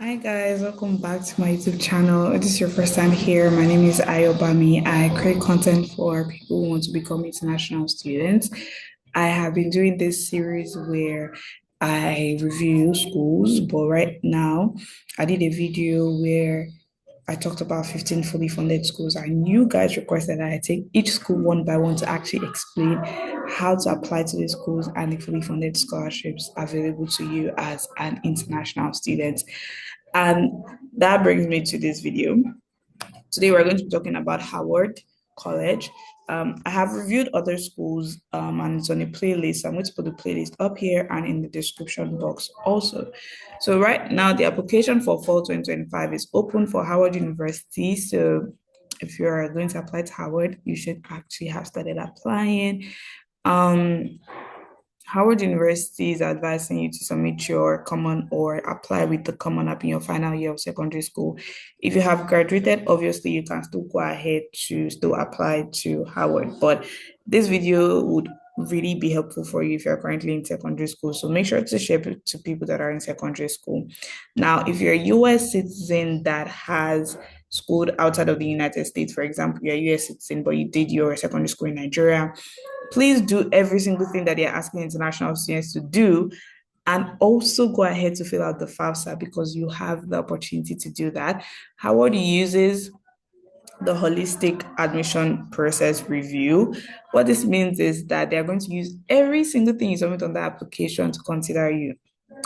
Hi guys, welcome back to my YouTube channel. If this is your first time here, my name is Ayobami. I create content for people who want to become international students. I have been doing this series where I review schools, but right now I did a video where I talked about 15 fully funded schools, and you guys requested that I take each school one by one to actually explain how to apply to the schools and the fully funded scholarships available to you as an international student. And that brings me to this video. Today, we're going to be talking about Howard College. I have reviewed other schools and it's on a playlist. I'm going to put the playlist up here and in the description box also. So, right now, the application for fall 2025 is open for Howard University. So, if you're going to apply to Howard, you should actually have started applying. Um, Howard University is advising you to submit your common or apply with the common app in your final year of secondary school. If you have graduated, obviously you can still go ahead to still apply to Howard. But this video would really be helpful for you if you're currently in secondary school. So make sure to share it to people that are in secondary school. Now, if you're a US citizen that has schooled outside of the United States, for example, you're a US citizen, but you did your secondary school in Nigeria, please do every single thing that they're asking international students to do, and also go ahead to fill out the FAFSA because you have the opportunity to do that. Howard uses the holistic admission process review. What this means is that they're going to use every single thing you submit on the application to consider you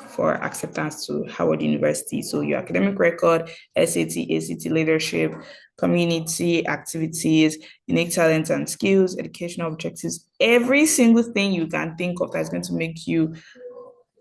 for acceptance to Howard University. So your academic record, SAT, ACT leadership, community activities, unique talents and skills, educational objectives, every single thing you can think of that's going to make you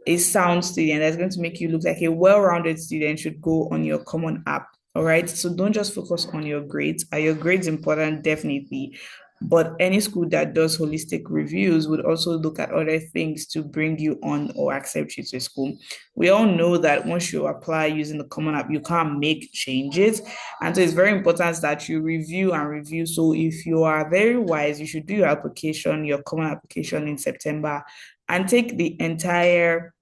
a sound student, that's going to make you look like a well-rounded student should go on your common app. All right. So don't just focus on your grades. Are your grades important? Definitely. But any school that does holistic reviews would also look at other things to bring you on or accept you to school. We all know that once you apply using the common app, you can't make changes. And so it's very important that you review and review. So if you are very wise, you should do your application, your common application in September, and take the entire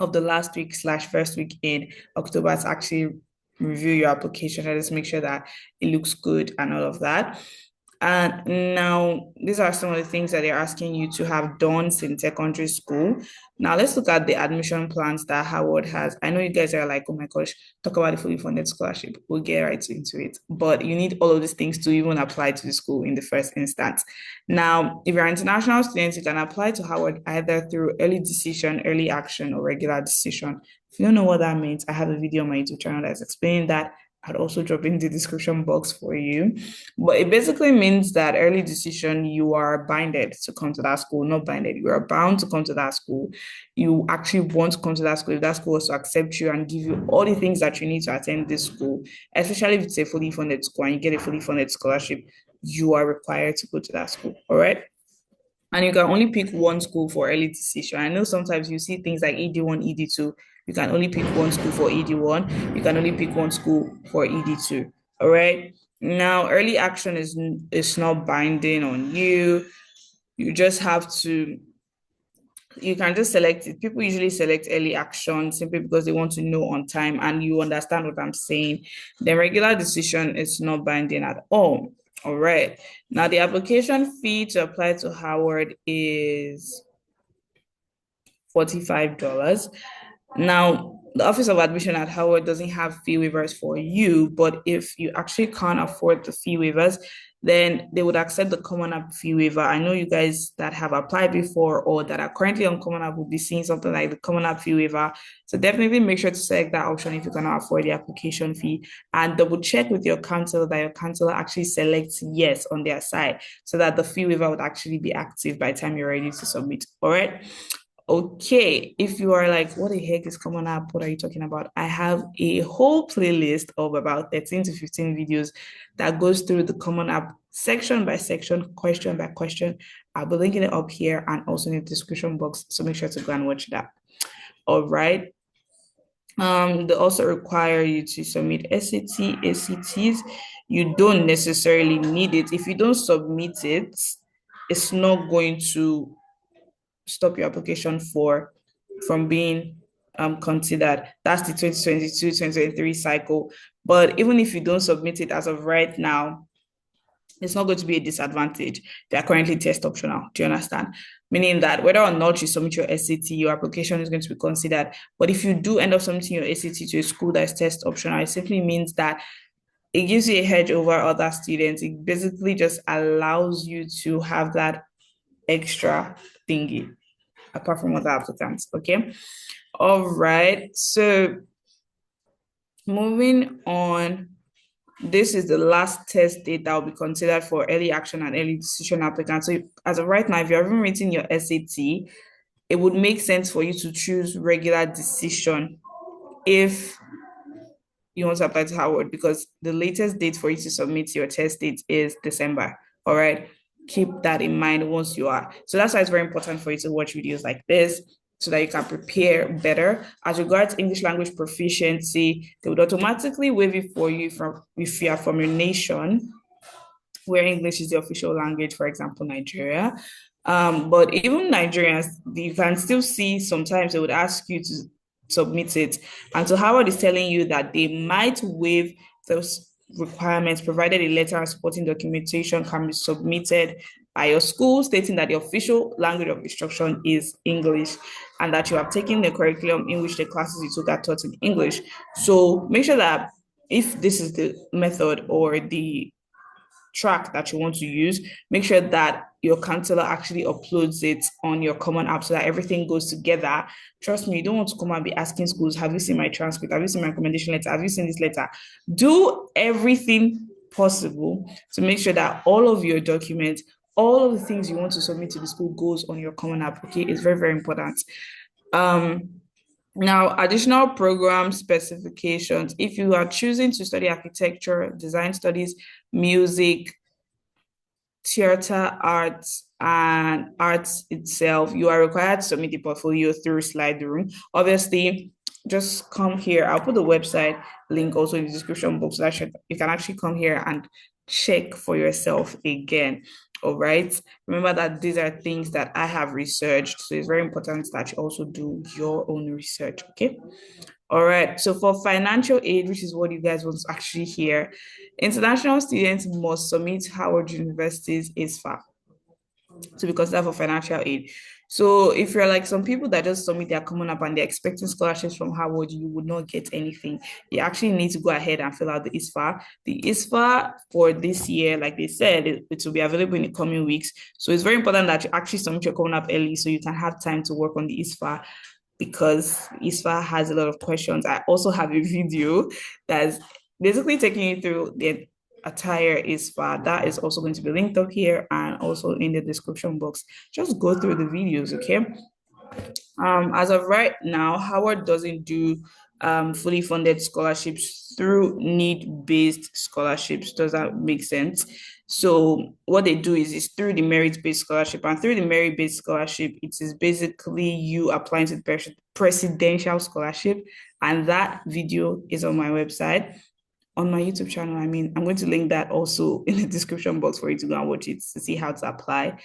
of the last week slash first week in October to actually review your application and just make sure that it looks good and all of that. And now these are some of the things that they're asking you to have done since secondary school. Now let's look at the admission plans that Howard has. I know you guys are like, oh my gosh, talk about the fully funded scholarship. We'll get right into it. But you need all of these things to even apply to the school in the first instance. Now, if you're an international student, you can apply to Howard either through early decision, early action, or regular decision. If you don't know what that means, I have a video on my YouTube channel that's explaining that. I'd also drop in the description box for you. But it basically means that early decision, you are binded to come to that school, not binded. You are bound to come to that school. You actually want to come to that school if that school was to accept you and give you all the things that you need to attend this school, especially if it's a fully funded school and you get a fully funded scholarship, you are required to go to that school. All right. And you can only pick one school for early decision. I know sometimes you see things like ED1, ED2. You can only pick one school for ED1. You can only pick one school for ED2. All right. Now, early action is not binding on you. You just have to, you can just select it. People usually select early action simply because they want to know on time and you understand what I'm saying. The regular decision is not binding at all. All right. Now, the application fee to apply to Howard is $45. Now, the Office of Admission at Howard doesn't have fee waivers for you, but if you actually can't afford the fee waivers, then they would accept the Common App fee waiver. I know you guys that have applied before or that are currently on Common App will be seeing something like the Common App fee waiver. So definitely make sure to select that option if you cannot afford the application fee, and double check with your counselor that your counselor actually selects yes on their side so that the fee waiver would actually be active by the time you're ready to submit. All right. Okay, if you are like, what the heck is Common App? What are you talking about? I have a whole playlist of about 13 to 15 videos that goes through the Common App section by section, question by question. I'll be linking it up here and also in the description box. So make sure to go and watch that. All right. They also require you to submit SAT, ACTs. You don't necessarily need it. If you don't submit it, it's not going to stop your application from being considered. That's the 2022-2023 cycle. But even if you don't submit it as of right now, it's not going to be a disadvantage. They are currently test optional. Do you understand? Meaning that whether or not you submit your SAT, your application is going to be considered. But if you do end up submitting your SAT to a school that is test optional, it simply means that it gives you a hedge over other students. It basically just allows you to have that extra thingy apart from other applicants. Okay. All right. So moving on, this is the last test date that will be considered for early action and early decision applicants. So as of right now, if you haven't written your SAT, it would make sense for you to choose regular decision if you want to apply to Howard, because the latest date for you to submit your test date is December. All right. Keep that in mind once you are. So that's why it's very important for you to watch videos like this so that you can prepare better. As regards English language proficiency, they would automatically waive it for you from if you are from a nation where English is the official language, for example, Nigeria. But even Nigerians, you can still see sometimes they would ask you to submit it. And so Howard is telling you that they might waive those requirements provided a letter and supporting documentation can be submitted by your school stating that the official language of instruction is English and that you have taken the curriculum in which the classes you took are taught in English. So make sure that if this is the method or the track that you want to use, make sure that your counselor actually uploads it on your common app so that everything goes together. Trust me, you don't want to come and be asking schools, have you seen my transcript? Have you seen my recommendation letter? Have you seen this letter? Do everything possible to make sure that all of your documents, all of the things you want to submit to the school goes on your common app. Okay, it's very, very important. Now, additional program specifications. If you are choosing to study architecture, design studies, music, theater arts, and arts itself, you are required to submit the portfolio through Slide Room. Obviously, just come here. I'll put the website link also in the description box so that you can actually come here and check for yourself again. All right. Remember that these are things that I have researched. So it's very important that you also do your own research. Okay. All right. So for financial aid, which is what you guys want to actually hear, international students must submit Howard University's ISFA to be considered for financial aid. So if you're like some people that just submit their common app and they're expecting scholarships from Howard, you would not get anything. You actually need to go ahead and fill out the ISFA. The ISFA for this year, like they said, it will be available in the coming weeks. So it's very important that you actually submit your common app early so you can have time to work on the ISFA, because ISFA has a lot of questions. I also have a video that's basically taking you through the attire ISFA. That is also going to be linked up here and also in the description box. Just go through the videos, okay? As of right now, Howard doesn't do fully funded scholarships through need-based scholarships. Does that make sense? So what they do is through the merit-based scholarship, and through the merit-based scholarship, it is basically you applying to the presidential scholarship, and that video is on my website. On my YouTube channel, I mean, I'm going to link that also in the description box for you to go and watch it to see how to apply.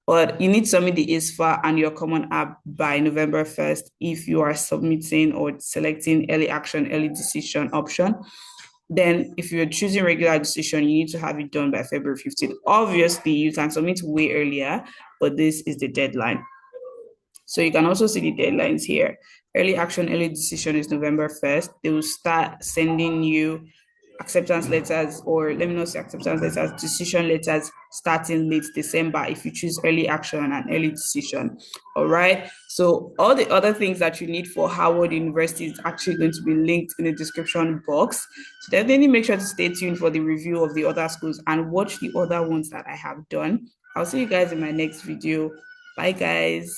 But you need to submit the ISFA and your common app by November 1st if you are submitting or selecting early action, early decision option. Then if you're choosing regular decision, you need to have it done by February 15th. Obviously, you can submit way earlier, but this is the deadline. So you can also see the deadlines here. Early action, early decision is November 1st. They will start sending you acceptance letters, or let me know, say acceptance letters, decision letters starting late December if you choose early action and early decision. All right. So all the other things that you need for Howard University is actually going to be linked in the description box. So definitely make sure to stay tuned for the review of the other schools and watch the other ones that I have done. I'll see you guys in my next video. Bye, guys.